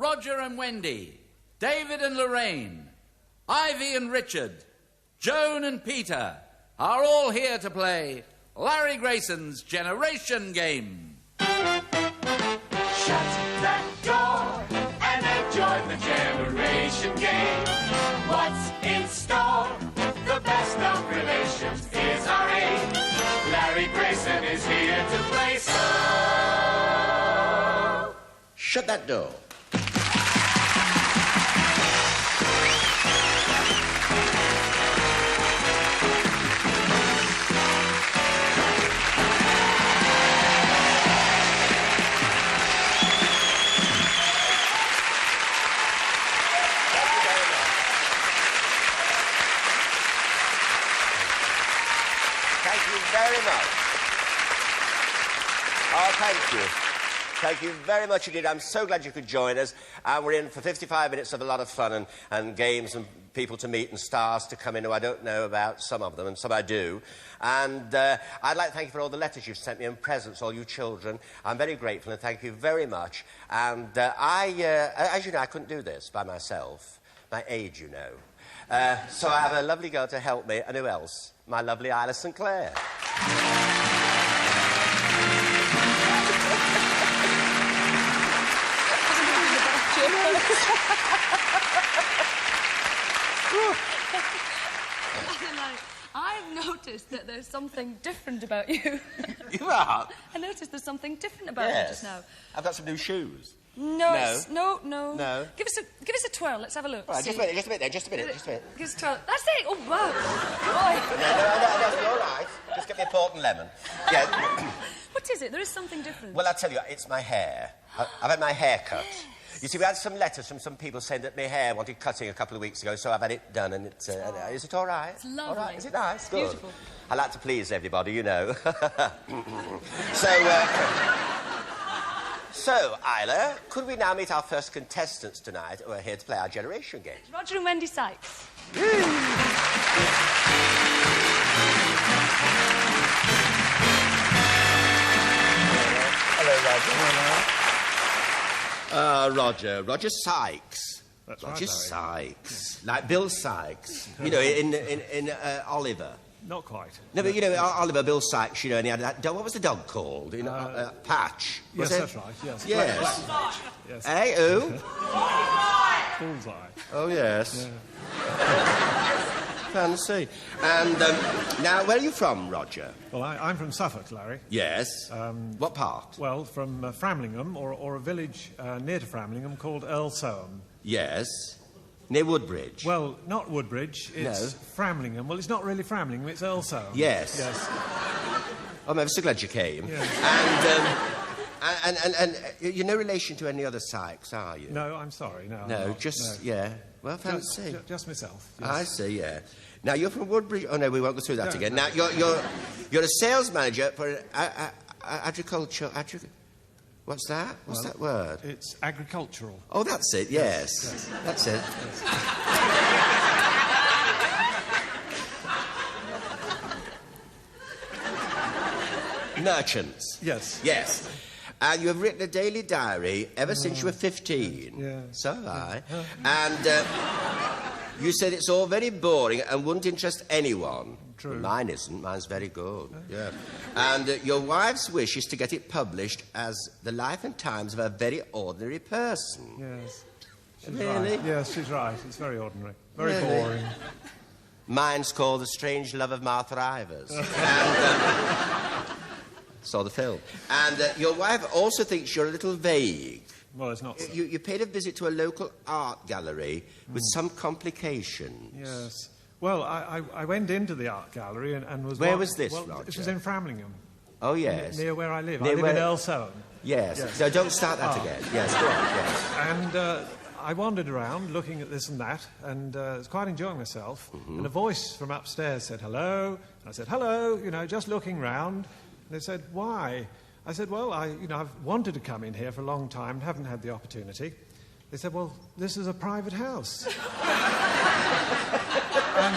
Roger and Wendy, David and Lorraine, Ivy and Richard, Joan and Peter are all here to play Larry Grayson's Generation Game. Shut that door and enjoy the Generation Game. What's in store? The best of relations is our aim. Larry Grayson is here to play, so shut that door. Very much. Oh, thank you. Thank you very much indeed. I'm so glad you could join us. We're in for 55 minutes of a lot of fun and games and people to meet and stars to come in who I don't know about, some of them, and some I do. And I'd like to thank you for all the letters you've sent me and presents, all you children. I'm very grateful and thank you very much. And as you know, I couldn't do this by myself. My age, you know. So I have a lovely girl to help me, and who else? My lovely Isla and Clair. I've noticed that there's something different about you. You are? I noticed there's something different about you just now. I've got some new shoes. No. Give us a twirl. Let's have a look. Right, just a minute. Give us a twirl. That's it. Oh, wow. No, you're all right. Just get me a port and lemon. Yeah. What is it? There is something different. Well, I'll tell you, it's my hair. I've had my hair cut. You see, we had some letters from some people saying that my hair wanted cutting a couple of weeks ago, so I've had it done, and it's... is it all right? It's lovely. All right? Is it nice? Good. Beautiful. I like to please everybody, you know. So, Isla, could we now meet our first contestants tonight who are here to play our Generation Game? Roger and Wendy Sykes. Hello, Roger. Roger Sykes. That's Roger right, Sykes. Like Bill Sykes. You know, in Oliver. Not quite. No, but, you know, Oliver, Bill Sykes, you know, and he had that dog. What was the dog called? Patch. Yes, that's right, yes. Yes. Yes. Hey, who? Bullseye. Oh, yes. Yeah. Fancy. And, now, where are you from, Roger? Well, I'm from Suffolk, Larry. Yes. What part? Well, from Framlingham, or a village near to Framlingham called Earlsoham. Yes. Near Woodbridge? Well, not Woodbridge. It's Framlingham. Well, it's not really Framlingham, it's Earlsoham. Yes. Yes. I'm ever so glad you came. Yes. And you're no relation to any other Sykes, are you? No, I'm sorry, no. No, yeah. Well, fancy. Just myself. Yes. I see, yeah. Now, you're from Woodbridge... Oh, no, we won't go through that again. No. Now, you're a sales manager for agriculture... What's that? What's that word? It's agricultural. Oh, that's it, yes. That's it. Yes. Merchants. Yes. Yes. And you have written a daily diary ever since you were 15. Yeah. So have I. And you said it's all very boring and wouldn't interest anyone. True. Mine isn't. Mine's very good. Yeah. And your wife's wish is to get it published as the life and times of a very ordinary person. Yes. She's Really? Right. Yes, she's right. It's very ordinary. Very Really? boring. Mine's called The Strange Love of Martha Ivers. And, saw the film. And your wife also thinks you're a little vague. Well, it's not so. You paid a visit to a local art gallery with some complications. Yes. Well, I went into the art gallery and was... Where was this, Well, Roger? this was in Framlingham. Oh, yes. Near where I live. Near I live where... in Earlsoham. Yes. Yes. No, don't start that again. Yes, go on, yes. And I wandered around looking at this and that, and I was quite enjoying myself. And a voice from upstairs said, hello. And I said, hello, you know, just looking round. And they said, why? I said, well, I've wanted to come in here for a long time, haven't had the opportunity. They said, well, this is a private house. And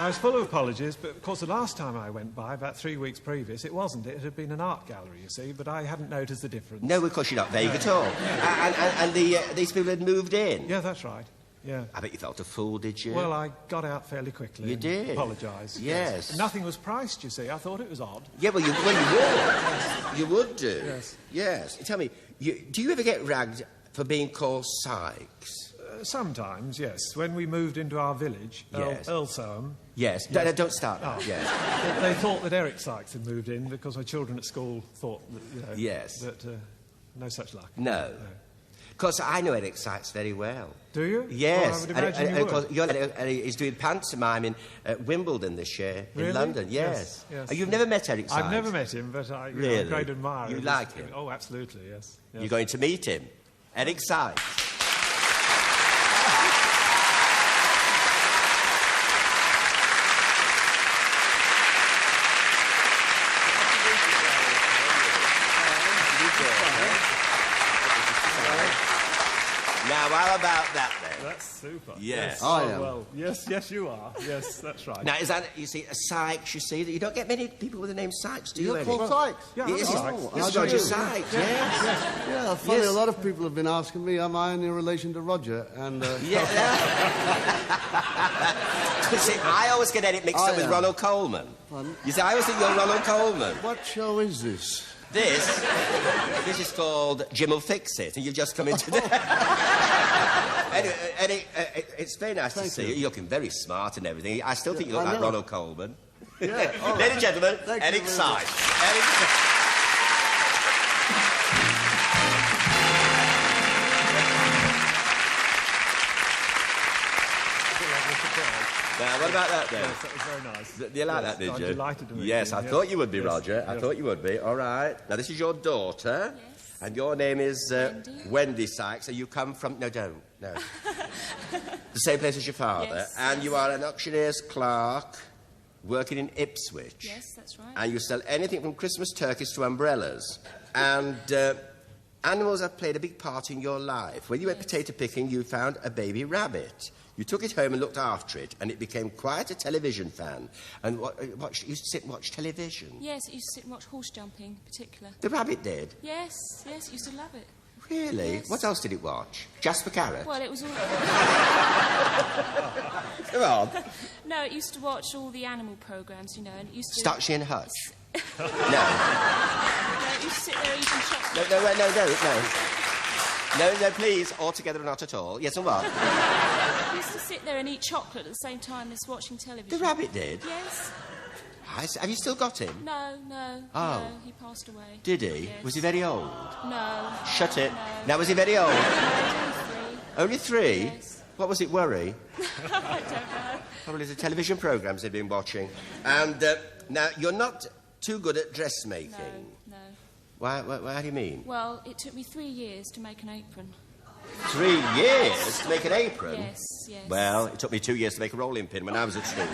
I was full of apologies, but of course the last time I went by, about 3 weeks previous, it wasn't. It had been an art gallery, you see, but I hadn't noticed the difference. No, of course you're not vague at all. And these people had moved in? Yeah, that's right. Yeah. I bet you felt a fool, did you? Well, I got out fairly quickly. You did? Apologise. Yes. Nothing was priced, you see. I thought it was odd. Yeah, well, you would. You would do. Yes. Yes. Tell me, do you ever get ragged for being called Sykes? Sometimes, yes. When we moved into our village, Yes. Earlsham... Yes. Yes. No, don't start. Oh. Yes. They thought that Eric Sykes had moved in because our children at school thought that, you know... Yes. That, no such luck. No. Because I know Eric Sykes very well. Do you? Yes. Well, I would imagine you would. And he's doing pantomime in Wimbledon this year, Really? in London. Yes. Yes. Oh, you've never met Eric Sykes? I've never met him, but I'm Really? a great admirer. You of his- like him? Oh, absolutely, yes. You're going to meet him. Eric Sykes. Now, how about that then? That's super. Yes. I am. Well, yes, you are. Yes, that's right. Now, is that, you see, a Sykes, you see, that you don't get many people with the name Sykes, do you, You're Eric? called Sykes? Yeah, Yes, I'm it's- Sykes. it's I Roger do. Sykes, yes. Yeah, funny, Yes. a lot of people have been asking me, am I in relation to Roger? And Yeah. See, I always get Eric mixed I up with am. Ronald Coleman. Pardon? You see, I always think you're Ronald Coleman. what show is this? This is called Jim Will Fix It, and you've just come into the... Anyway, Eric, it's very nice to Thank see you. you. You're looking very smart and everything. I still think you look I like know. Ronald Coleman. Yeah, all Ladies right. and gentlemen, Thank you Eric very much. Sykes. Eric... Now, what about that then? Yes, that was very nice. You like Yes, that, did I'm you? delighted to meet Yes, you, I yes. thought you would be, Yes, Roger. I yes. thought you would be. All right. Now, this is your daughter. Yes. And your name is Wendy. Wendy Sykes. And you come from... No, don't. No. The same place as your father. Yes, And you yes. are an auctioneer's clerk working in Ipswich. Yes, that's right. And you sell anything from Christmas turkeys to umbrellas. And animals have played a big part in your life. When you went potato picking, you found a baby rabbit. You took it home and looked after it, and it became quite a television fan. And you used to sit and watch television. Yes, it used to sit and watch horse jumping in particular. The rabbit did? Yes, it used to love it. Really? Yes. What else did it watch? Jasper Carrot? Well, it was all... Come on. No, it used to watch all the animal programmes, you know, and it used to... Starchy and Hutch? No. No, it used to sit there eating chocolate. No, please. Altogether or not at all. Yes, and what? It used to sit there and eat chocolate at the same time as watching television. The rabbit did? Yes. Have you still got him? No, Oh. no, he passed away. Did he? Yes. Was he very old? No. Shut it. No. Now, was he very old? No, Only three? Yes. What was it, worry? I don't know. Probably the television programmes they'd been watching. And now, you're not too good at dressmaking. No. Why, how do you mean? Well, it took me 3 years to make an apron. 3 years to make an apron? Yes. Well, it took me 2 years to make a rolling pin when I was at school.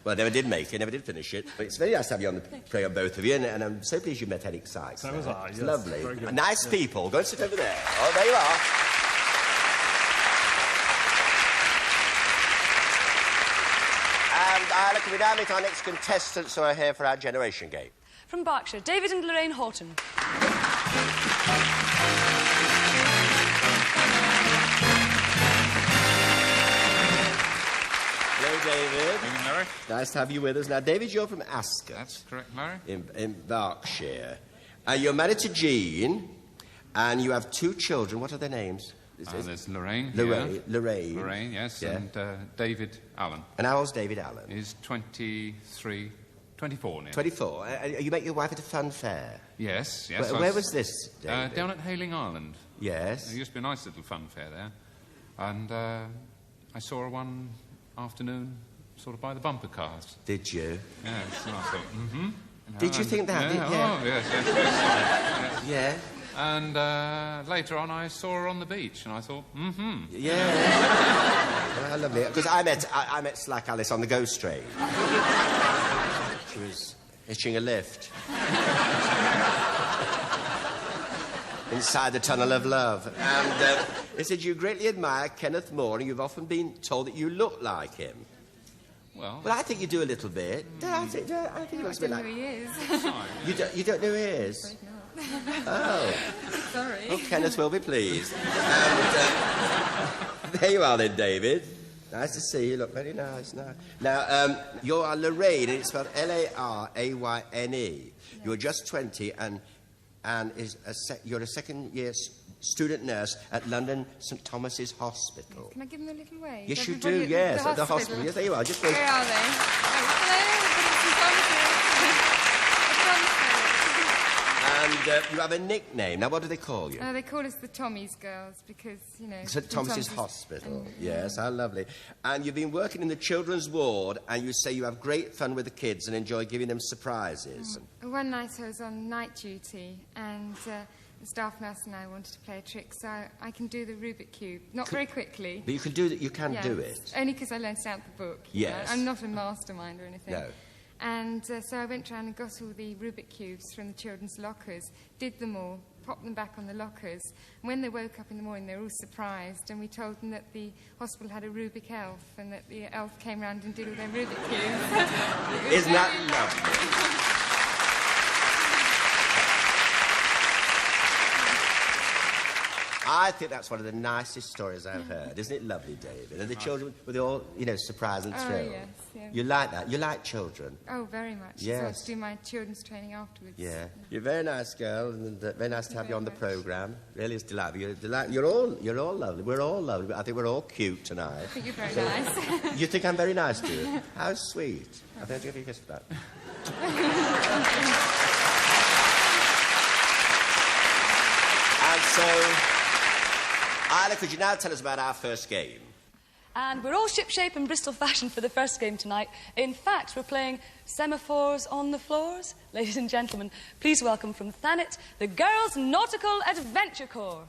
Well, I never did make it, never did finish it. But it's very nice to have you on the program, both of you, and I'm so pleased you met Eric Sykes. So was I, It's yes. lovely. Very good. Nice people. Go and sit over there. Oh, there you are. And Isla, can we now meet our next contestants who are here for our generation game? From Berkshire, David and Lorraine Horton. Hello, David. Evening, Larry. Nice to have you with us. Now, David, you're from Ascot. That's correct, Larry. In Berkshire. You're married to Jean, and you have 2 children. What are their names? There's Lorraine. Lorraine. here. Lorraine. Lorraine, yes. Yeah. And David Allen And how old's David Allen? is 24 now. 24. You make your wife at a fun fair. Yes, yes. Where was this, David? down at Hayling Island. Yes. There used to be a nice little fun fair there. And I saw her one afternoon, sort of by the bumper cars. Did you? Yes, and I thought, mm-hmm. Did you think that? Yeah, Yeah. Oh, yes. Yeah. And later on, I saw her on the beach, and I thought, mm-hmm. Yeah. Oh, lovely. Because I met Slack Alice on the Ghost Train. She was hitching a lift. Inside the tunnel of love. And he said you greatly admire Kenneth Moore, and you've often been told that you look like him. Well, I think you do a little bit. I think it looks a bit like... who he is. You don't know who he is? Oh. Sorry. Oh, Kenneth will be pleased. And, there you are then, David. Nice to see you. Look very nice. Now, you are Lorraine, and it's spelled L-A-R-A-Y-N-E. You're just 20, and you're a second-year student nurse at London St Thomas's Hospital. Can I give them a little wave? Yes, you do, yes, at the hospital. Yes, there you are. Just wait. Where are they? And you have a nickname. Now, what do they call you? They call us the Tommy's girls because, you know... St Thomas's Hospital. Yes, how lovely. And you've been working in the children's ward, and you say you have great fun with the kids and enjoy giving them surprises. One night I was on night duty, and the staff nurse and I wanted to play a trick, so I can do the Rubik Cube. Not very quickly. But you can do that. You can do it. Only because I learned it out the book. Yes. I'm not a mastermind or anything. No. And so I went round and got all the Rubik Cubes from the children's lockers, did them all, popped them back on the lockers. And when they woke up in the morning, they were all surprised, and we told them that the hospital had a Rubik elf, and that the elf came round and did all their Rubik Cubes. Isn't that lovely? I think that's one of the nicest stories I've heard. Isn't it lovely, David? And the children were all, surprised and thrilled. Oh, yes, yeah. You like that? You like children? Oh, very much. Yes. So I had to do my children's training afterwards. Yeah. You're a very nice girl, and very nice to have you on the programme. Really is delightful. You're all lovely. We're all lovely. I think we're all cute tonight. I think you're very nice. You think I'm very nice to you? How sweet. I think I'll give you a kiss for that. And so, Isla, could you now tell us about our first game? And we're all shipshape and Bristol fashion for the first game tonight. In fact, we're playing Semaphores on the Floors. Ladies and gentlemen, please welcome from Thanet, the Girls' Nautical Adventure Corps.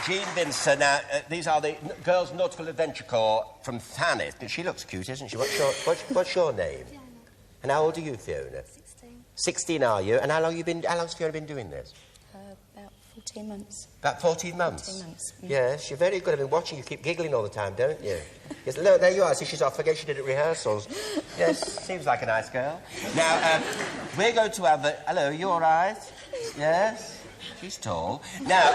Jean Vincer. Now, these are the Girls' Nautical Adventure Corps from Thanet. She looks cute, isn't she? What's your name? Fiona. And how old are you, Fiona? 16. 16, are you? And how long's Fiona been doing this? About 14 months. About 14 months? 14 months. Mm. Yes, you're very good. I've been watching you. Keep giggling all the time, don't you? Yes, look, there you are. See, she's off. Forget she did at rehearsals. Yes, seems like a nice girl. Now, we're going to have hello, you all right? Yes? She's tall. Now,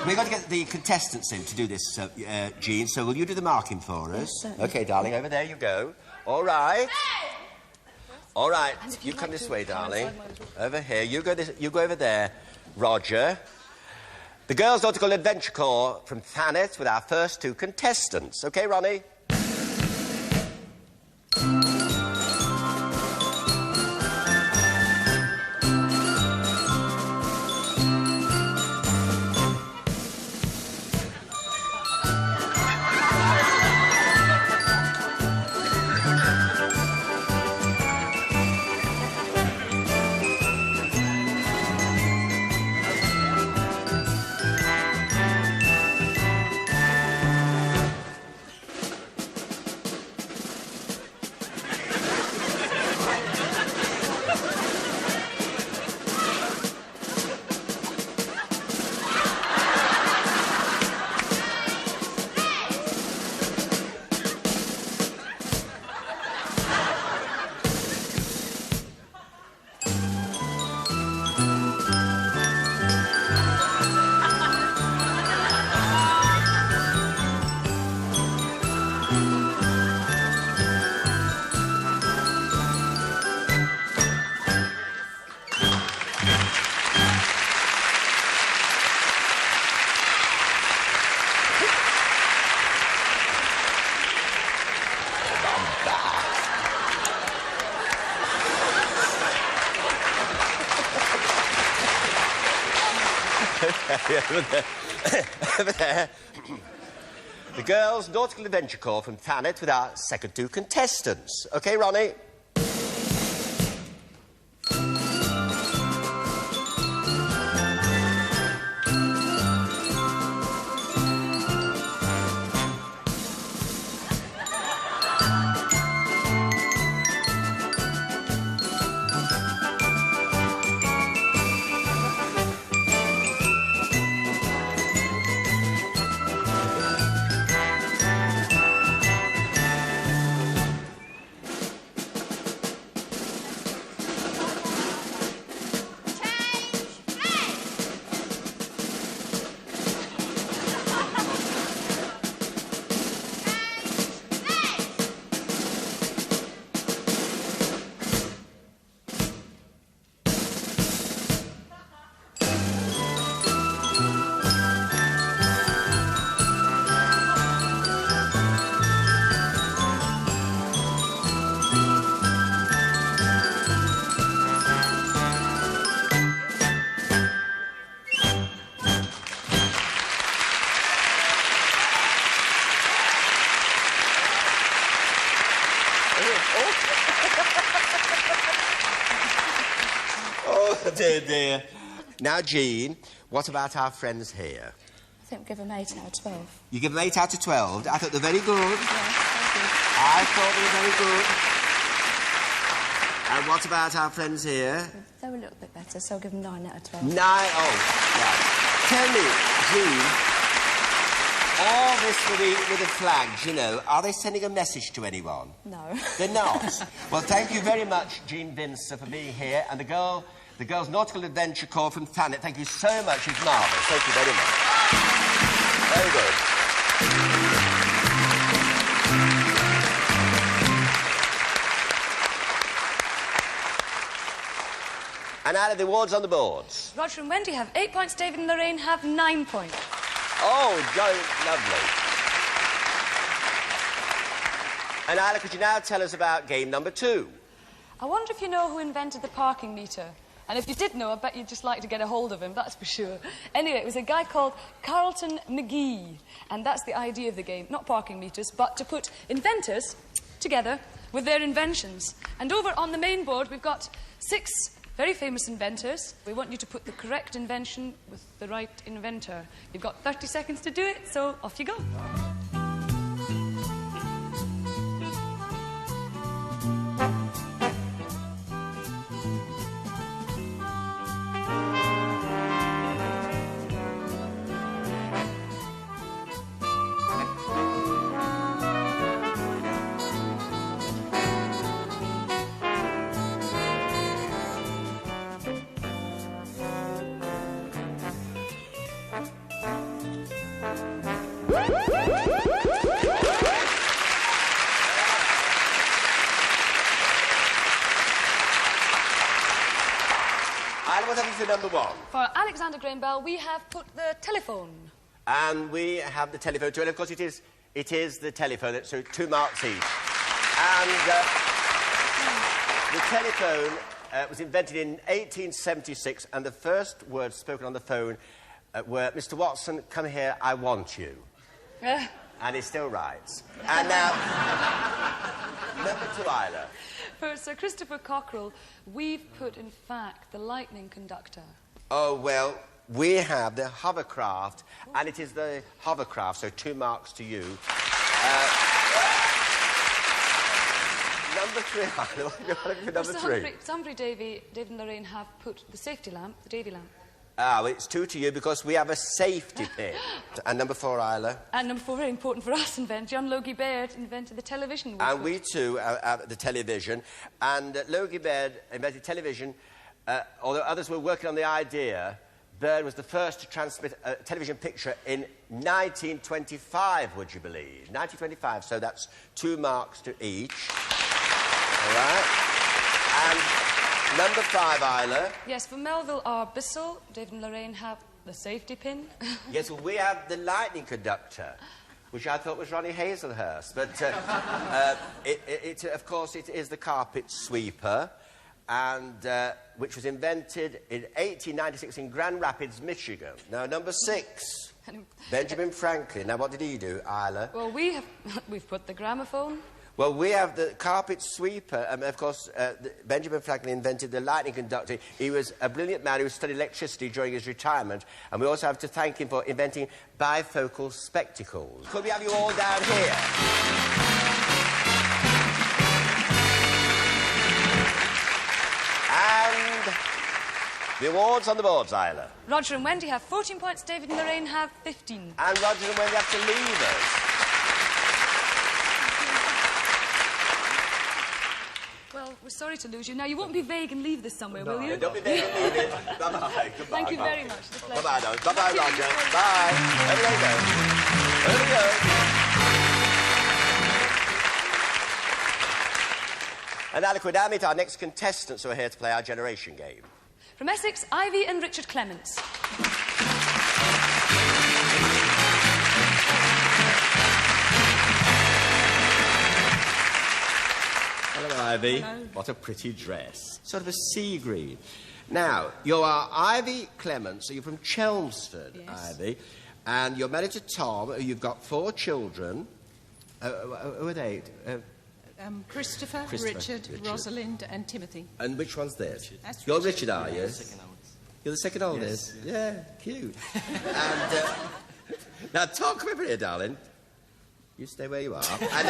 we're going to get the contestants in to do this, Jean, so will you do the marking for us? Yes, OK, darling, over there you go. All right. All right, you come this way, darling. Over here. You go over there, Roger. The Girls' Nautical Adventure Corps from Thanet with our first two contestants. OK, Ronnie? Over there. The girls' nautical adventure call from Thanet with our second two contestants. OK, Ronnie? Oh, dear, dear. Now, Jean, what about our friends here? I think we'll give them 8 out of 12. You give them 8 out of 12? I thought they were very good. Yeah, thank you. I thought they were very good. And what about our friends here? They were a little bit better, so I'll give them 9 out of 12. 9? Oh, right. Tell me, Jean, all this with the flags, you know, are they sending a message to anyone? No. They're not? Well, thank you very much, Jean Vincer, for being here. And the girls' nautical adventure call from Thanet. Thank you so much. It's marvellous. Thank you very much. Very good. And out of the awards on the boards. Roger and Wendy have 8 points. David and Lorraine have 9 points. Oh, jolly lovely. And Isla, could you now tell us about game number 2? I wonder if you know who invented the parking meter. And if you did know, I bet you'd just like to get a hold of him, that's for sure. Anyway, it was a guy called Carlton McGee. And that's the idea of the game. Not parking meters, but to put inventors together with their inventions. And over on the main board, we've got 6 very famous inventors. We want you to put the correct invention with the right inventor. You've got 30 seconds to do it, so off you go. What have you for number 1? For Alexander Graham Bell, we have put the telephone. And we have the telephone too, and of course it is the telephone, so 2 marks each. And the telephone was invented in 1876, and the first words spoken on the phone were, "Mr. Watson, come here, I want you." And he still writes. And now, number 2, Isla. For Sir Christopher Cockerell, we've put, in fact, the lightning conductor. Oh, well, we have the hovercraft, and it is the hovercraft, so 2 marks to you. Number 3, Isla. What are you looking for number 3? Somebody, David and Lorraine have put the safety lamp, the Davy lamp. Ah, well, it's 2 to you because we have a safety pin. And number 4, Isla. And number 4, very important for us, John Logie Baird invented the television. And we too have the television. And Logie Baird invented television, although others were working on the idea. Baird was the first to transmit a television picture in 1925, would you believe? 1925, so that's 2 marks to each. All right? And number 5, Isla. Yes, for Melville R. Bissell, David and Lorraine have the safety pin. Yes, well, we have the lightning conductor, which I thought was Ronnie Hazlehurst. But, of course, it is the carpet sweeper. and which was invented in 1896 in Grand Rapids, Michigan. Now, number 6, Benjamin Franklin. Now, what did he do, Isla? Well, we've put the gramophone. Well, we have the carpet sweeper, and of course, Benjamin Franklin invented the lightning conductor. He was a brilliant man who studied electricity during his retirement, and we also have to thank him for inventing bifocal spectacles. Could we have you all down here? And the awards on the boards, Isla. Roger and Wendy have 14 points, David and Lorraine have 15. And Roger and Wendy have to leave us. Well, we're sorry to lose you. Now, you won't be vague and leave this somewhere, will you? Don't be vague and leave it. Bye-bye. Goodbye. Thank you very much. It's a pleasure. Bye-bye, darling. Bye-bye, Roger. Bye. Over they go. Over we go. And now, we now meet our next contestants who are here to play our generation game. From Essex, Ivy and Richard Clements. Hello, Ivy. Hello. What a pretty dress. Sort of a sea green. Now, you are Ivy Clements, so you're from Chelmsford, Yes. Ivy, and you're married to Tom, who you've got 4 children. Who are they? Christopher, Christopher, Richard, Rosalind and Timothy. And which one's this? That's You're Richard. Richard, are you? You're the second oldest? Yes. Yeah, cute. And, now, Tom, come over here, darling. You stay where you are. And,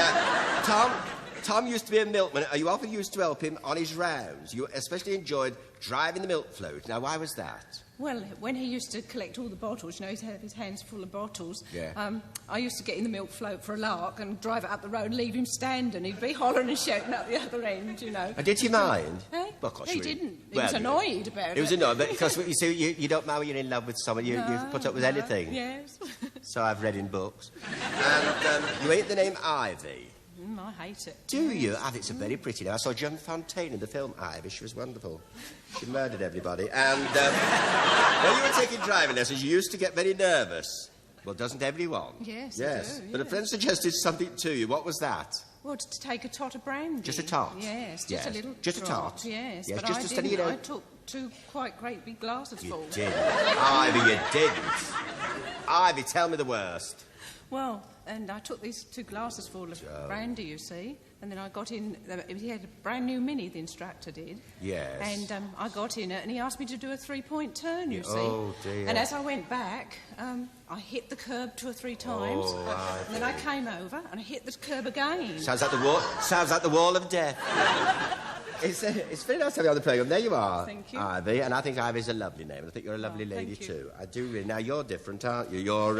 Tom used to be a milkman. You often used to help him on his rounds. You especially enjoyed driving the milk float. Now, why was that? Well, when he used to collect all the bottles, you know, he'd have his hands full of bottles. Yeah. I used to get in the milk float for a lark and drive it up the road and leave him standing. He'd be hollering and shouting at the other end, you know. And did he mind? Eh? Well, of course he you didn't. He well, was annoyed about it. He was annoyed, but because you see, you don't mind when you're in love with someone. You put up with anything. Yes. So I've read in books. And you hate the name Ivy. I hate it. Do you? I think it's a very pretty name. I saw Joan Fontaine in the film Ivy. She was wonderful. She murdered everybody. And when you were taking driving lessons, you used to get very nervous. Well, doesn't everyone? Yes, Yes. I do, But a yes. friend suggested something to you. What was that? Well, to take a tot of brandy. Just a tot? Yes, just Yes. a little Just a drop. tot? Yes, Yes, but just I to steady didn't. it out. I took 2 quite great big glasses full. You didn't. Ivy, you didn't. Ivy, tell me the worst. Well, and I took these 2 glasses full of brandy, you see, and then I got in. He had a brand new Mini, the instructor did. Yes. And I got in it, and he asked me to do a 3-point turn, you see. Oh, dear. And as I went back, I hit the curb 2 or 3 times. Oh, and then I came over, and I hit the curb again. Sounds like the wall. Sounds like the wall of death. It's very nice to have you on the programme. There you are, Thank you. Ivy, and I think Ivy's a lovely name. I think you're a lovely lady thank you. too. I do really. Now you're different, aren't you? You're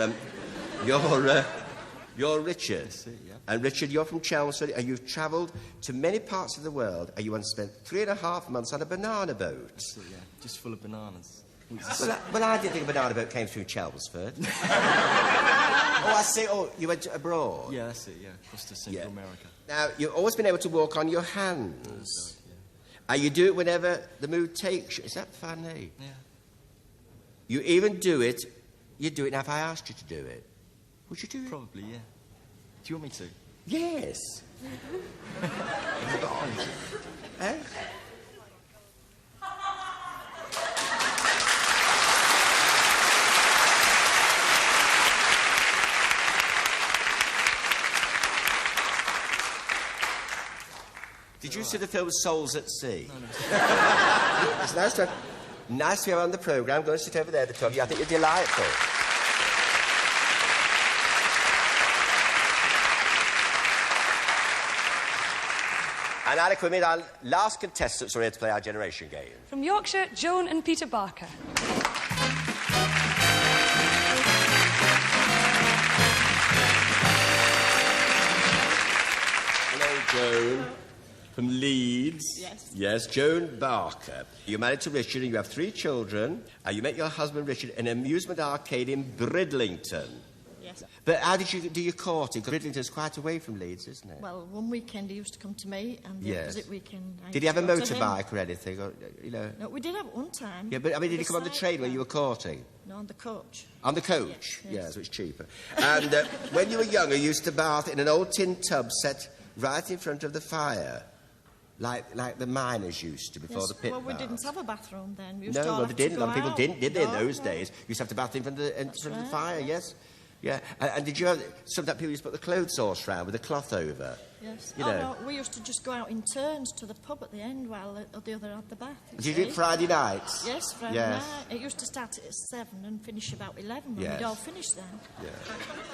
Richard. yeah. And Richard, you're from Chelmsford, and you've travelled to many parts of the world, and you once spent 3.5 months on a banana boat. So, yeah, just full of bananas. Well, I didn't think a banana boat came through Chelmsford. Oh, I see. Oh, you went abroad. Yeah, that's it, yeah. Across to Central America. Now, you've always been able to walk on your hands. And you do it whenever the mood takes you. Is that funny? Yeah. You even do it. You do it now if I asked you to do it. Would you do it? Probably, yeah. Do you want me to? Yes. Eh? Did you see the film Souls at Sea? No. It's nice to have you on the programme. Go and sit over there, the two of you. I think you're delightful. And Alec, we meet our last contestants who are here to play our generation game. From Yorkshire, Joan and Peter Barker. Hello, Joan. From Leeds. Yes. Yes, Joan Barker. You're married to Richard and you have 3 children. You met your husband, Richard, in an amusement arcade in Bridlington. Yes. But how did you do your courting? Bridlington's quite away from Leeds, isn't it? Well, one weekend he used to come to me, and the Yes. opposite weekend I Did he have a used to go to him. motorbike or anything? Or, you know? No, we did have it one time. Yeah, but I mean, did he With come on the a train when sidecar. you were courting? No, on the coach. On the coach? Yes, yes. Yeah, so it's cheaper. And when you were younger, you used to bath in an old tin tub set right in front of the fire. Like the miners used to before the pit well, we baths. didn't have a bathroom then. We used to No, all well, have they to didn't. A go lot of people out. didn't, did they, in No, those no. days? You used to have to bath in front of the right. fire, yes? Yeah. And did you have... Sometimes people used to put the clothes horse round with a cloth over. Yes. You know. No, we used to just go out in turns to the pub at the end while the other had the bath. Did you do it Friday nights? Yes, Friday Yes. night. It used to start at 7 and finish about 11 when Yes. we'd all finished then. Yeah.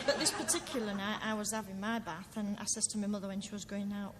But this particular night, I was having my bath, and I says to my mother when she was going out,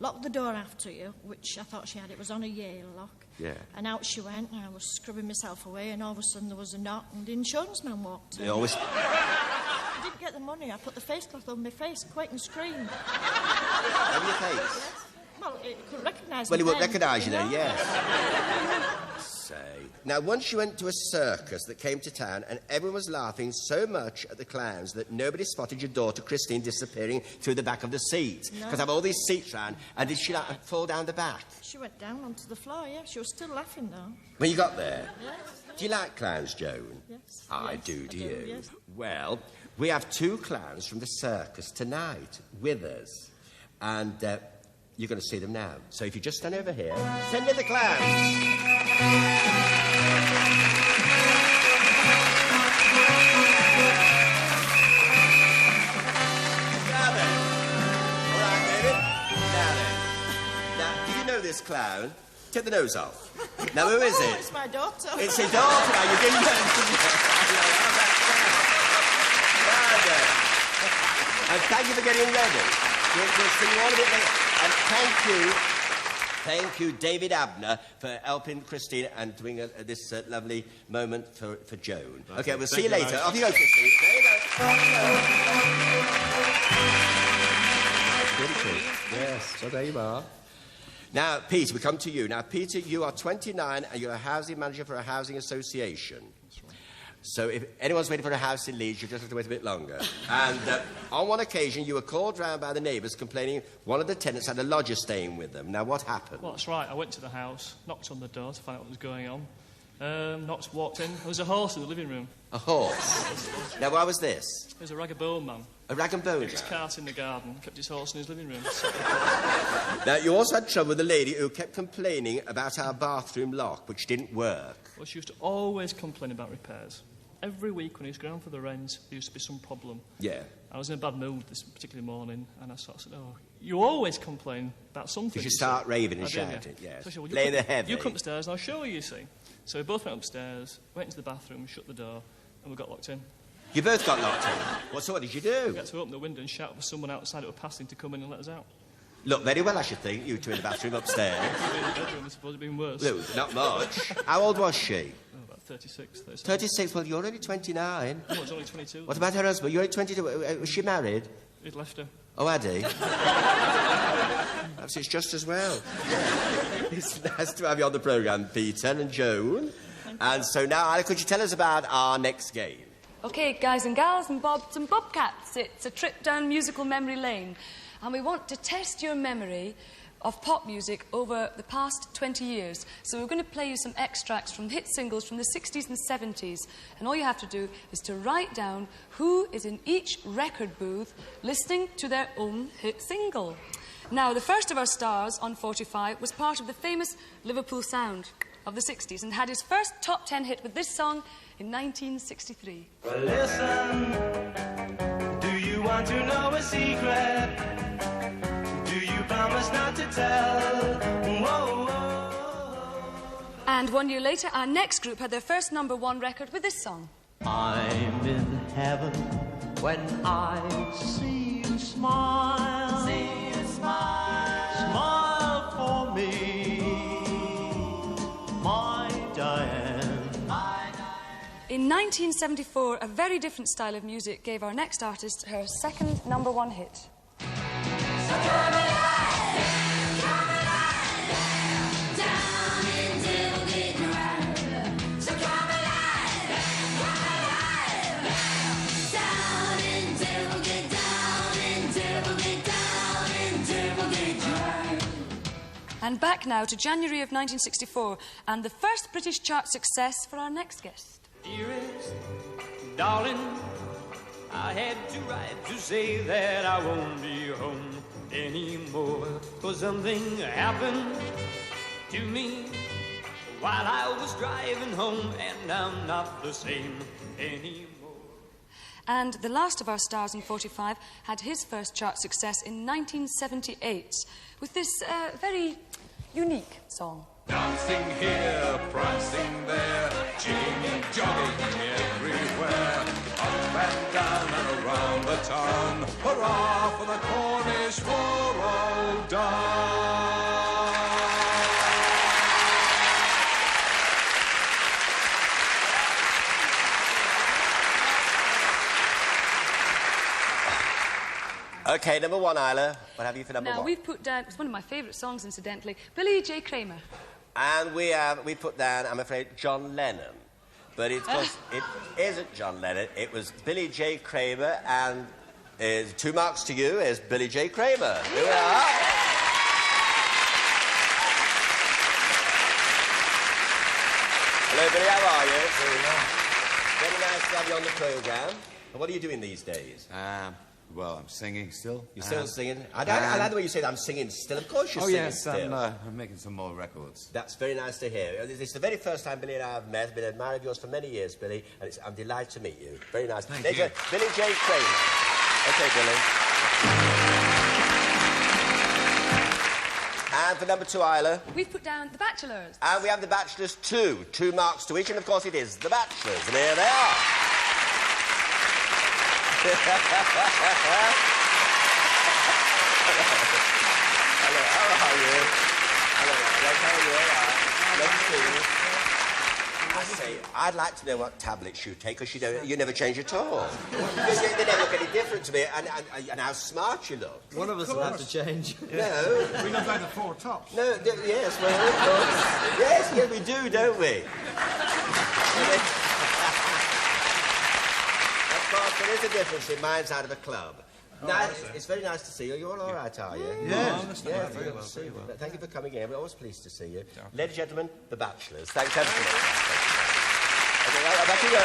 lock the door after you, which I thought she had. It was on a Yale lock. Yeah. And out she went, and I was scrubbing myself away, and all of a sudden there was a knock, and the insurance man walked in. They always... I didn't get the money. I put the face cloth on my face, quake and screamed. Over your face? Yes. Well, it couldn't recognise me. Well, he wouldn't then. recognise you then, No. yes. Say. Now, once you went to a circus that came to town and everyone was laughing so much at the clowns that nobody spotted your daughter Christine disappearing through the back of the seat. No. Because I have all these seats round, and did she like, fall down the back? She went down onto the floor, yeah. She was still laughing, though. When you got there? Yes. Do you like clowns, Joan? Yes. I Yes, do, do you? yes. Well, we have 2 clowns from the circus tonight with us. And you're going to see them now. So if you just stand over here, send in the clowns. This clown, take the nose off. Now, who is it? It's my daughter. It's your daughter. Now, you didn't mention it. And thank you for getting ready. We'll see you all a bit later. And thank you, David Abner, for helping Christine and doing this lovely moment for Joan. Okay, we'll see you later. Off you go, Christine. Yes, so there you are. Now, Peter, we come to you. Now, Peter, you are 29 and you're a housing manager for a housing association. That's right. So if anyone's waiting for a house in Leeds, you just have to wait a bit longer. And on one occasion, you were called round by the neighbours complaining one of the tenants had a lodger staying with them. Now, what happened? Well, that's right. I went to the house, knocked on the door to find out what was going on. Walked in. There was a horse in the living room. A horse? Now, why was this? It was a rag and bone man. A rag and bone man? Kept his cart in the garden, kept his horse in his living room. Now, you also had trouble with a lady who kept complaining about our bathroom lock, which didn't work. Well, she used to always complain about repairs. Every week when he was going for the rent, there used to be some problem. Yeah. I was in a bad mood this particular morning, and I sort of said, oh, you always complain about something. Did you start raving and shouting? Yeah. Yes. So I said, well, Play the heavy. You come upstairs and I'll show you, see. So we both went upstairs, went into the bathroom, shut the door, and we got locked in. You both got locked in? What did you do? We had to open the window and shout for someone outside that were passing to come in and let us out. Look, very well, I should think, you two in the bathroom upstairs. In the bedroom, I suppose it'd been worse. Look, not much. How old was she? Oh, about 36, 37. 36? Well, you're only 29. No, it's only 22. What about her husband? You're only 22. Was she married? He'd left her. Oh, had he? Perhaps it's just as well. It's nice to have you on the programme, Peter and Joan. And so now, Isla, could you tell us about our next game? OK, guys and gals and bobs and bobcats, it's a trip down musical memory lane. And we want to test your memory of pop music over the past 20 years. So we're going to play you some extracts from hit singles from the 60s and 70s. And all you have to do is to write down who is in each record booth listening to their own hit single. Now, the first of our stars on 45 was part of the famous Liverpool sound of the 60s and had his first top 10 hit with this song in 1963. Well, listen, do you want to know a secret? Do you promise not to tell? Whoa, whoa. And 1 year later, our next group had their first #1 record with this song. I'm in heaven when I see you smile. See you smile. Smile for me, my Diane. In 1974, a very different style of music gave our next artist her second #1 hit. And back now to January of 1964 and the first British chart success for our next guest. Dearest, darling, I had to write to say that I won't be home anymore. 'Cause something happened to me while I was driving home, and I'm not the same anymore. And the last of our stars in 45 had his first chart success in 1978 with this very unique song. Dancing here, prancing there, jigging, jogging everywhere, up and down and around the town. Hurrah for the Cornish for old Don! OK, number one, Isla. What have you for number one? Now, we've put down, it's one of my favourite songs, incidentally, Billy J. Kramer. And we put down, I'm afraid, John Lennon. But it isn't John Lennon. It was Billy J. Kramer, and 2 marks to you is Billy J. Kramer. Here we are. Hello, Billy, how are you? Very nice to have you on the programme. What are you doing these days? Well, I'm singing still. You're still singing? I like the way you say that. I'm singing still. Of course you're singing still. I'm making some more records. That's very nice to hear. It's the very first time Billy and I have met. I've been an admirer of yours for many years, Billy, and I'm delighted to meet you. Very nice. Thank you. Billy J. Kramer. OK, Billy. And for number 2, Isla? We've put down The Bachelors. And we have The Bachelors 2. 2 marks to each, and of course it is The Bachelors. And here they are. Hello, how are you? Hello, how are you? All right. Lovely to see you. I say, I'd like to know what tablets you take, because you never change at all. They never look any different to me, and how smart you look. One of us will have to change. No. We look like the 4 Tops. No, yes, well, of course. Yes, we do, don't we? There is a difference in mine's out of a club. Now, it's very nice to see you. You're all right, are you? Yes. Yeah, very well. Thank you for coming in. We're always pleased to see you. Ladies and gentlemen, The Bachelors. Thanks ever so much. Okay, back you go.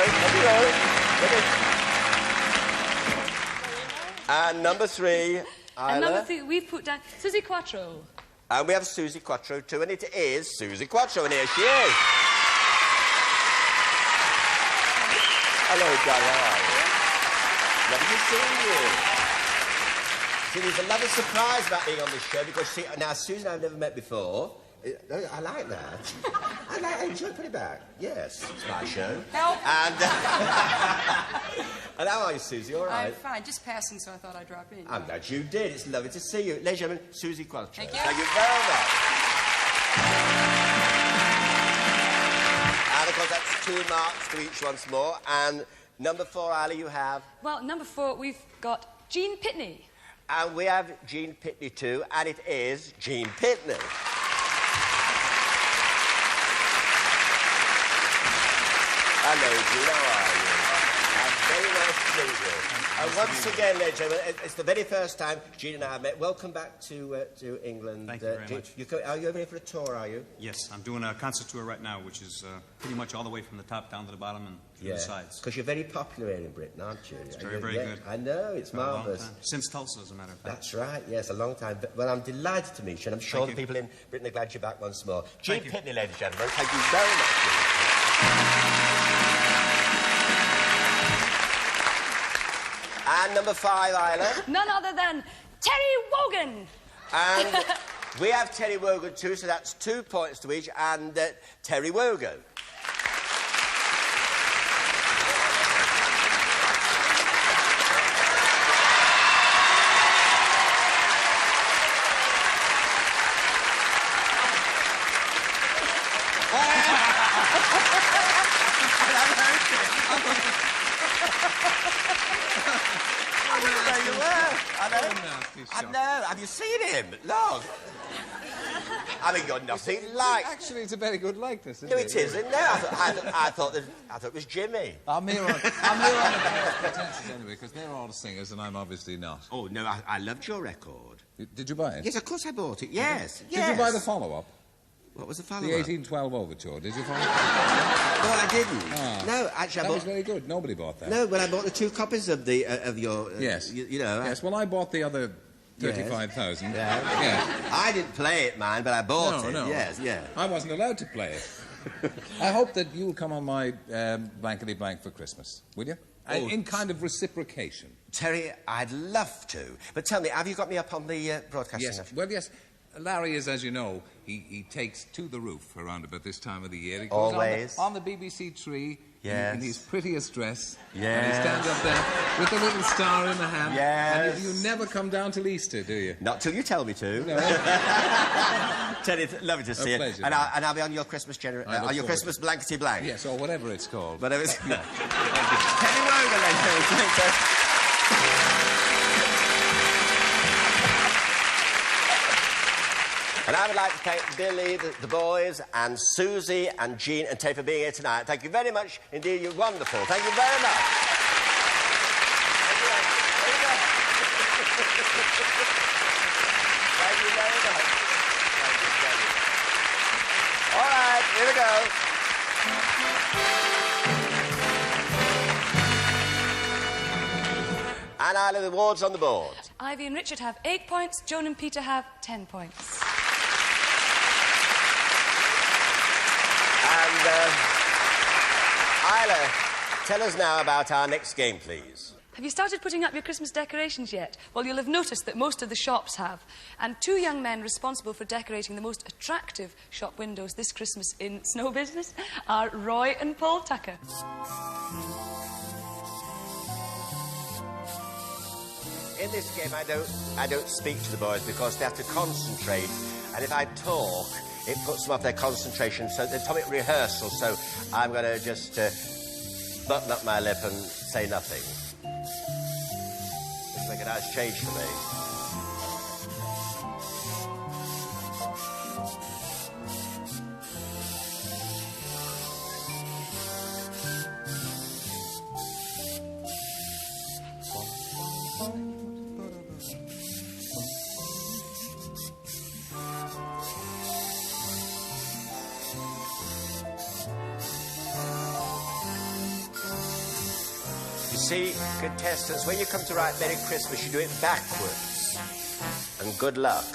And number 3, Isla. And number 3, we've put down Susie Quattro. And we have Susie Quattro too, and it is Susie Quattro, and here she is. Hello, Gary, how are you? Lovely to see you. See, there's a lovely surprise about being on this show, because, see, now, Susan I've never met before. I like that. I enjoy putting it back. Yes, it's my show. Help! And how are you, Susie? All right? I'm fine. Just passing, so I thought I'd drop in. I'm glad you did. It's lovely to see you. Ladies and gentlemen, Susie Quattro. Thank you. Thank you very much. And, of course, that's 2 marks to each once more. And number 4, Isla, you have? Well, number 4, we've got Jean Pitney. And we have Jean Pitney too, and it is Jean Pitney. Hello, Jean, how are you? Very nice to meet you. And once again, ladies and gentlemen, it's the very first time Jean and I have met. Welcome back to England. Thank you very much. Are you over here for a tour, are you? Yes, I'm doing a concert tour right now, which is pretty much all the way from the top down to the bottom and through the sides. Because you're very popular here in Britain, aren't you? It's very, very good. I know, it's marvellous. Since Tulsa, as a matter of fact. That's right, yes, a long time. Well, I'm delighted to meet you, and I'm sure the people in Britain are glad you're back once more. Jean Pitney, ladies and gentlemen, thank you very much. And number 5, Isla? None other than Terry Wogan. And we have Terry Wogan too, so that's 2 points to each, and Terry Wogan. I know. Have you seen him? Look. I mean, you're nothing like... Actually, it's a very good likeness, isn't it? No, it isn't. No, I thought it was Jimmy. I'm here on the pretenses anyway, because they're all singers and I'm obviously not. Oh, no, I loved your record. Did you buy it? Yes, of course I bought it. Yes, Did you buy the follow-up? What was the follow-up? The 1812 Overture. Did you follow it? No, I didn't. Ah. No, actually, that was very good. Nobody bought that. No, but I bought the 2 copies of your... Yes. You know... Yes, well, I bought the other 35,000. Yeah. Yeah. I didn't play it, man, but I bought it. No. Yes, yeah. I wasn't allowed to play it. I hope that you'll come on my blankety-blank for Christmas, will you? In kind of reciprocation. Terry, I'd love to. But tell me, have you got me up on the broadcasting? Yes. Well, yes. Larry is, as you know, he takes to the roof around about this time of the year. He goes Always. on the BBC tree. Yes. In his prettiest dress. Yes. And he stands up there with a little star in the hand. Yes. And you never come down till Easter, do you? Not till you tell me to. No. Terry, lovely to see you. Pleasure, and I'll be on your Christmas on your Christmas blankety blank. Yes, or whatever it's called. Whatever it's called. Kenny Rogan, then. And I would like to thank Billy, the boys, and Susie, and Jean, and Tay for being here tonight. Thank you very much indeed. You're wonderful. Thank you very much. Thank you very much. All right, here we go. And Isla, the awards on the board. Ivy and Richard have 8 points. Joan and Peter have 10 points. And, Isla, tell us now about our next game, please. Have you started putting up your Christmas decorations yet? Well, you'll have noticed that most of the shops have. And 2 young men responsible for decorating the most attractive shop windows this Christmas in snow business are Roy and Paul Tucker. In this game, I don't speak to the boys because they have to concentrate. And if I talk, it puts them off their concentration. So the atomic rehearsal. So I'm going to just button up my lip and say nothing. Looks like a nice change for me. See, contestants, when you come to write Merry Christmas, you do it backwards. And good luck.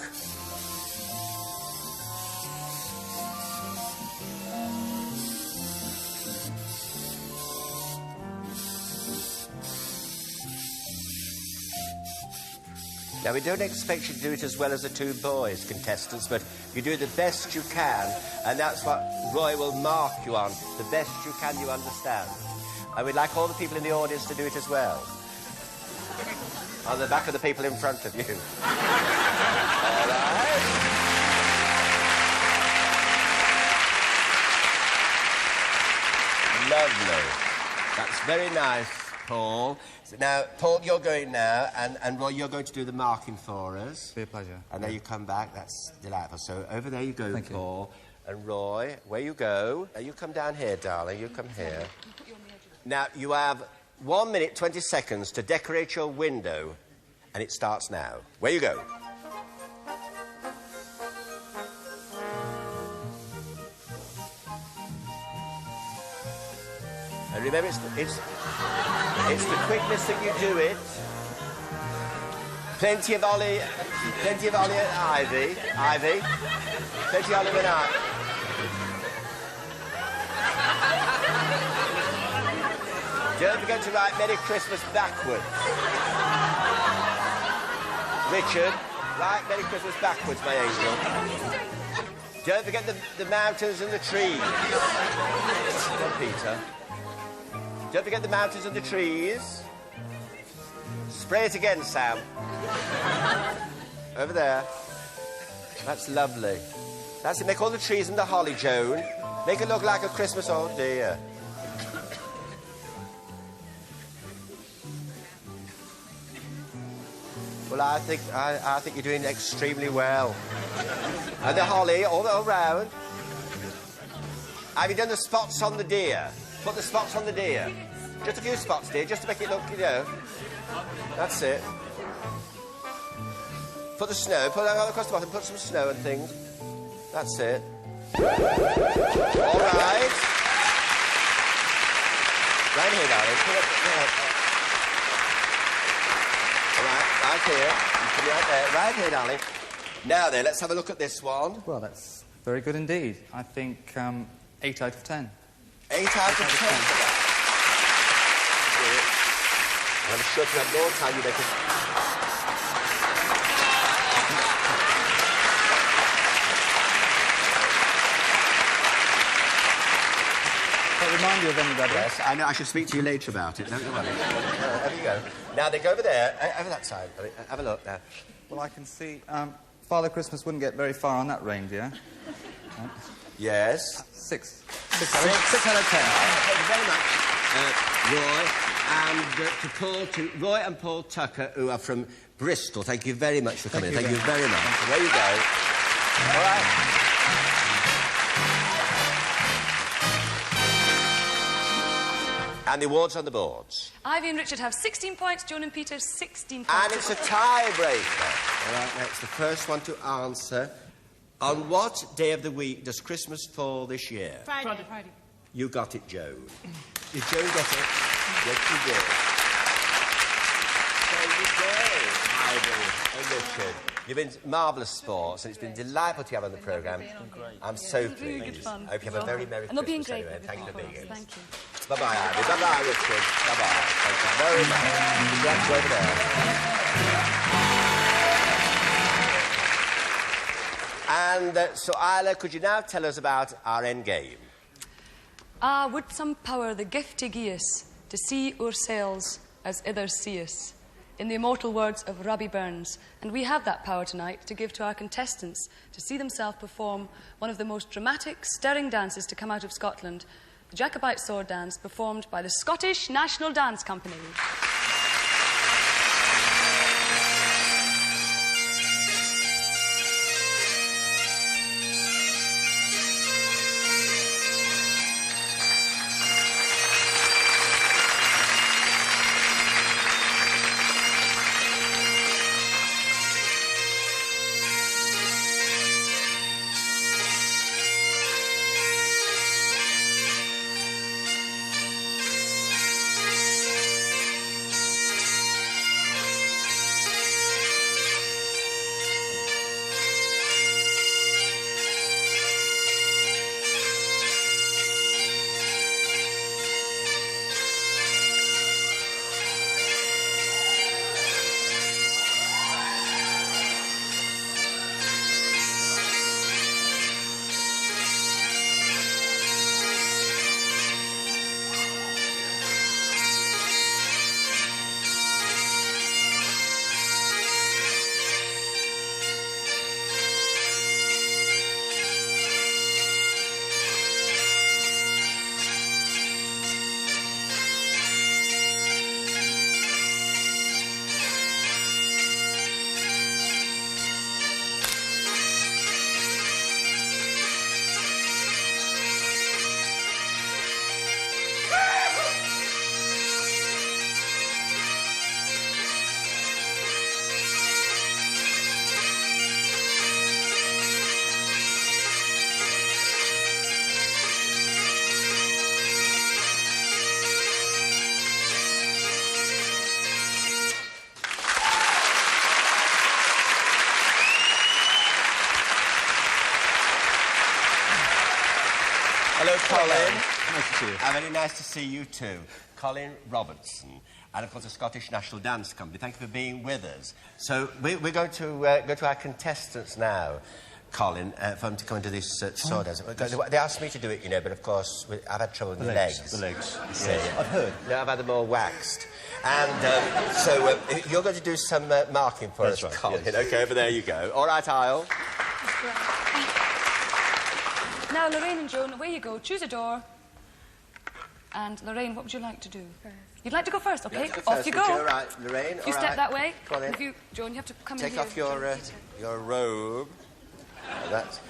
Now, we don't expect you to do it as well as the 2 boys, contestants, but you do the best you can, and that's what Roy will mark you on. The best you can, you understand. And we'd like all the people in the audience to do it as well. On the back of the people in front of you. All right. Lovely. That's very nice, Paul. So now, Paul, you're going now, and Roy, you're going to do the marking for us. Be a pleasure. And now you come back. That's delightful. So over there you go, Paul. And Roy, where you go. Now you come down here, darling. You come here. Now, you have 1 minute, 20 seconds to decorate your window, and it starts now. Where you go. And remember, it's the quickness that you do it. Plenty of Ollie and Ivy. Plenty of Ollie and Ivy. Don't forget to write Merry Christmas backwards. Richard, write Merry Christmas backwards, my angel. Don't forget the mountains and the trees. Come on, Peter. Don't forget the mountains and the trees. Spray it again, Sam. Over there. That's lovely. That's it. Make all the trees and the holly, Joan. Make it look like a Christmas, oh dear. Well, I think you're doing extremely well. And the holly all around. Have you done the spots on the deer? Put the spots on the deer. Just a few spots, dear, just to make it look, you know. That's it. Put the snow, put that across the bottom, put some snow and things. That's it. All right. Right here, darling. Put it, All right, right here. Right there, right here, darling. Now then, let's have a look at this one. Well, that's very good indeed. I think 8 out of 10. 8 out of 10 for that. I'm sure if you have more time, you make it. Remind you of anybody? Yes, I know. I should speak to you later about it. Don't you worry. There you go. Now, they go over there. Over that side. Have a look now. Well, I can see... Father Christmas wouldn't get very far on that reindeer. Yes. 6 out of 10. Thank you very much, Roy. And to Roy and Paul Tucker, who are from Bristol. Thank you very much for coming. Thank you very much. There you go. All right. And the awards on the boards. Ivy and Richard have 16 points, Joan and Peter 16 points. And it's a tie-breaker. All right, now it's the first one to answer. On what day of the week does Christmas fall this year? Friday. You got it, Joan. Did Joan get it? Yes, she did. There you go, Ivy and Richard. You've been marvellous sports, and it's been delightful to have on the programme. I'm so pleased. Really good fun. I hope you have a very Merry And they'll be in Christmas great anyway. Thank you for being here. Thank you. Bye-bye, Ivy. Bye-bye, Richard. Bye-bye. Thank you very much. Congrats over there. And so, Isla, could you now tell us about our end game? Would some power the gift to gie us, to see our sails as others see us, in the immortal words of Robbie Burns. And we have that power tonight to give to our contestants to see themselves perform one of the most dramatic, stirring dances to come out of Scotland, the Jacobite sword dance performed by the Scottish National Dance Company. Hello, Colin. Nice to see you. Very nice to see you too. Colin Robertson, and of course the Scottish National Dance Company. Thank you for being with us. So we're going to go to our contestants now, Colin, for them to come into this sword dance. They asked me to do it, you know, but of course I've had trouble with the legs. The legs. Yeah. I've heard. No, I've had them all waxed. And so you're going to do some marking for us, right, Colin. yes. OK, over there you go. All right, Isle. Now, Lorraine and Joan, away you go. Choose a door. And, Lorraine, what would you like to do? You'd like to go first, OK? Off you go. All right, Lorraine. You step that way. Go on in. If you, Joan, you have to come Take in here. off your robe. That's...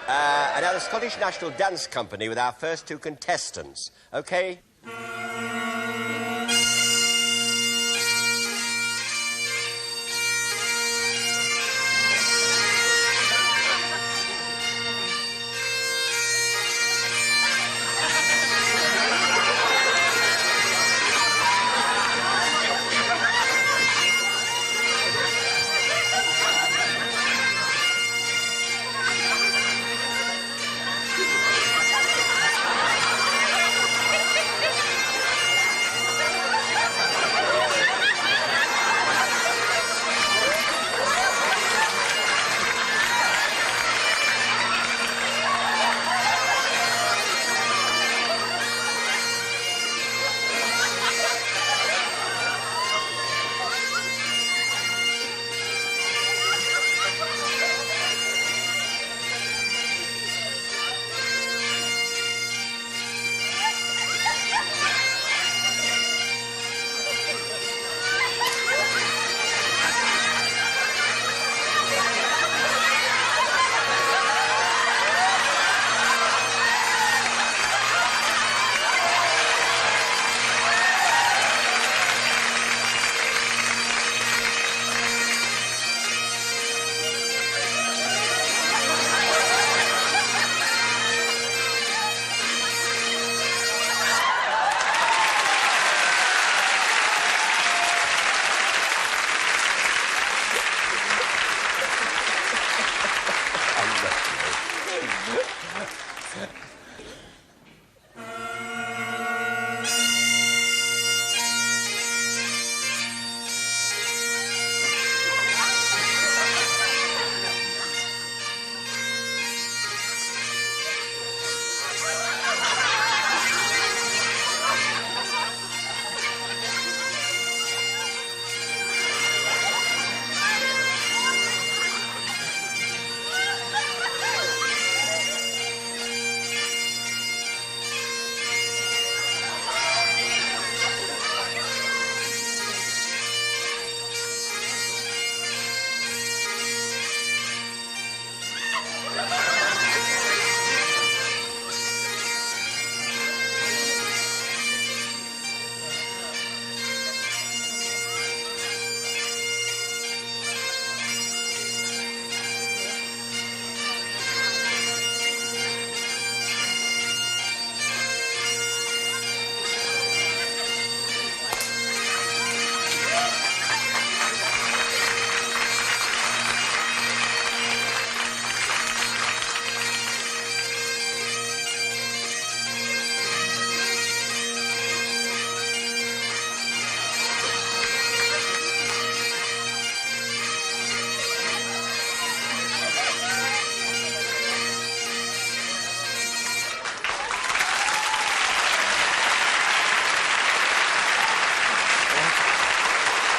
and now the Scottish National Dance Company with our first two contestants. OK?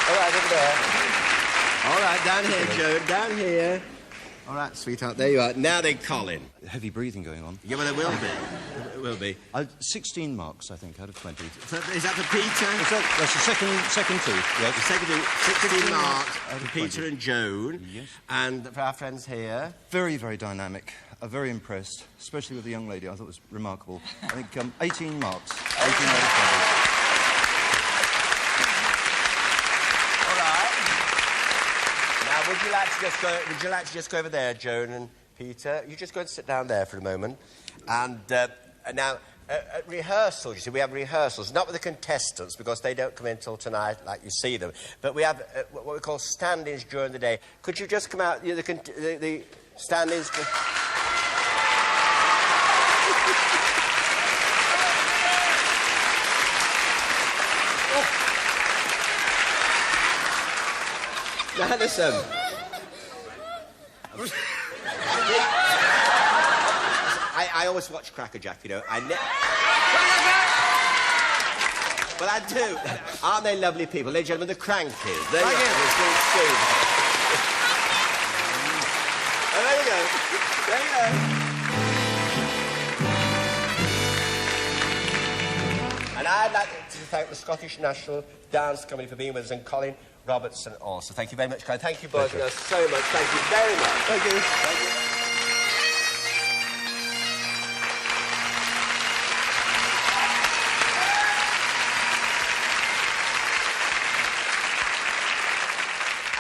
All right, over there. All right, down here, Joan, down here. All right, sweetheart, there you are. Now then, Colin. Heavy breathing going on. Yeah, well, there will be. There will be. 16 marks, I think, out of 20. Is that for Peter? That's the second two. Yes. The second two, 16 marks for Peter and Joan. Yes. And for our friends here. Very, very dynamic. I'm very impressed, especially with the young lady. I thought it was remarkable. I think 18 marks. 18 out of 20. Would you like to just go over there, Joan and Peter? You just go and sit down there for a moment. And now, at rehearsals, you see, we have rehearsals, not with the contestants, because they don't come in till tonight like you see them, but we have what we call stand-ins during the day. Could you just come out, the stand-ins? Now, listen. I always watch Crackerjack, you know. Well, I do. Aren't they lovely people? Ladies and gentlemen, the Crankies. There you go. Oh, there you go. There you go. And I'd like to thank the Scottish National Dance Company for being with us, and Colin Robertson also. Thank you very much, Colin. Thank you both so much. Thank you very much. Thank you. Thank you.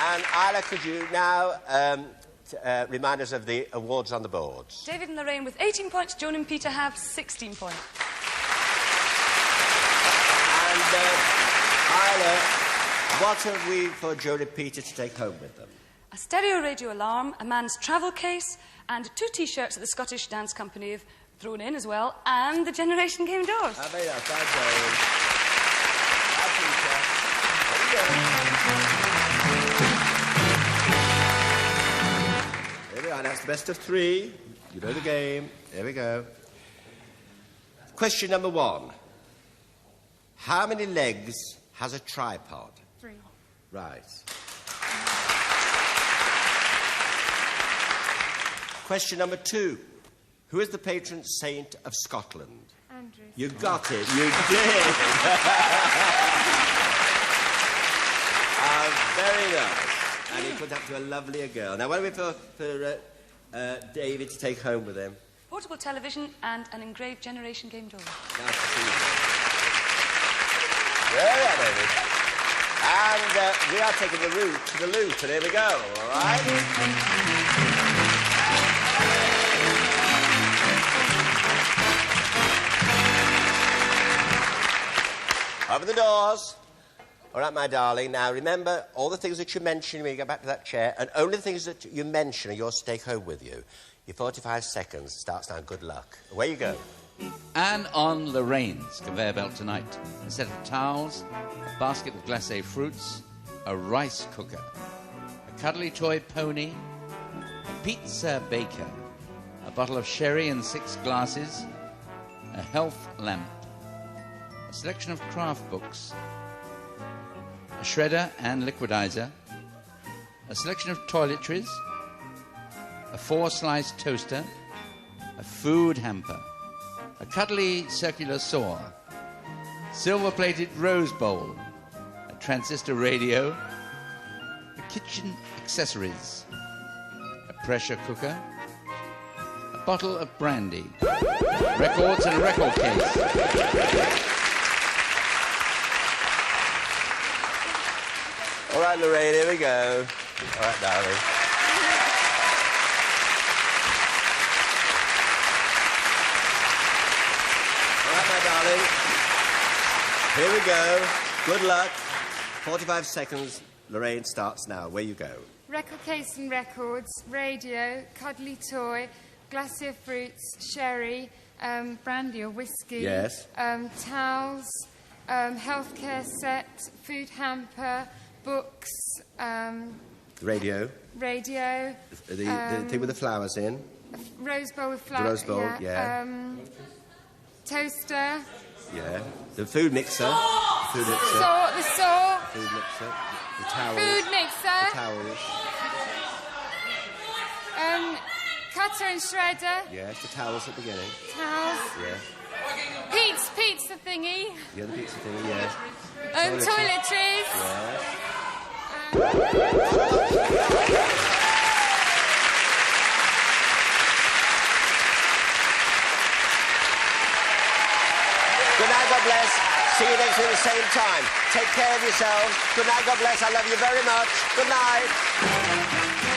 And Isla, could you now remind us of the awards on the boards? David and Lorraine with 18 points. Joan and Peter have 16 points. And Isla, what have we for Joan and Peter to take home with them? A stereo radio alarm, a man's travel case, and 2 T-shirts that the Scottish Dance Company have thrown in as well, and the Generation Game doors. How very nice. Bye, Joan. Bye, Peter. There we are. That's the best of 3. You know the game. There we go. Question number 1. How many legs has a tripod? 3. Right. Question number 2. Who is the patron saint of Scotland? Andrew. You got it. You did. Very nice. And he put that to a lovelier girl. Now, what are we for David to take home with him? Portable television and an engraved Generation Game door. Nice to see you. There we are, David. And we are taking the route to the loot, and here we go, all right? Open the doors. All right, my darling. Now, remember, all the things that you mention when you get back to that chair, and only the things that you mention are yours to take home with you. Your 45 seconds starts now. Good luck. Away you go. And on Lorraine's conveyor belt tonight, a set of towels, a basket of glacé fruits, a rice cooker, a cuddly toy pony, a pizza baker, a bottle of sherry and 6 glasses, a health lamp, a selection of craft books, a shredder and liquidizer, a selection of toiletries, a 4-slice toaster, a food hamper, a cuddly circular saw, silver-plated rose bowl, a transistor radio, a kitchen accessories, a pressure cooker, a bottle of brandy, records and a record case. All right, Lorraine, here we go. All right, darling. All right, my darling. Here we go. Good luck. 45 seconds. Lorraine starts now. Where you go. Record case and records, radio, cuddly toy, glacier fruits, sherry, brandy or whiskey. Yes. Towels, healthcare set, food hamper, books, Radio. radio. The thing with the flowers in. Rose bowl with The flowers. rose bowl, yeah. Toaster. Yeah. The food mixer. Food mixer. The saw. Food mixer. The towels. Food mixer. The towels. Cutter and shredder. Yes, the towels at the beginning. Towels. Yeah. Pizza thingy. Yeah, the pizza thingy, yeah. Toiletries. Yes. Good night, God bless. See you next week at the same time. Take care of yourselves. Good night, God bless. I love you very much. Good night.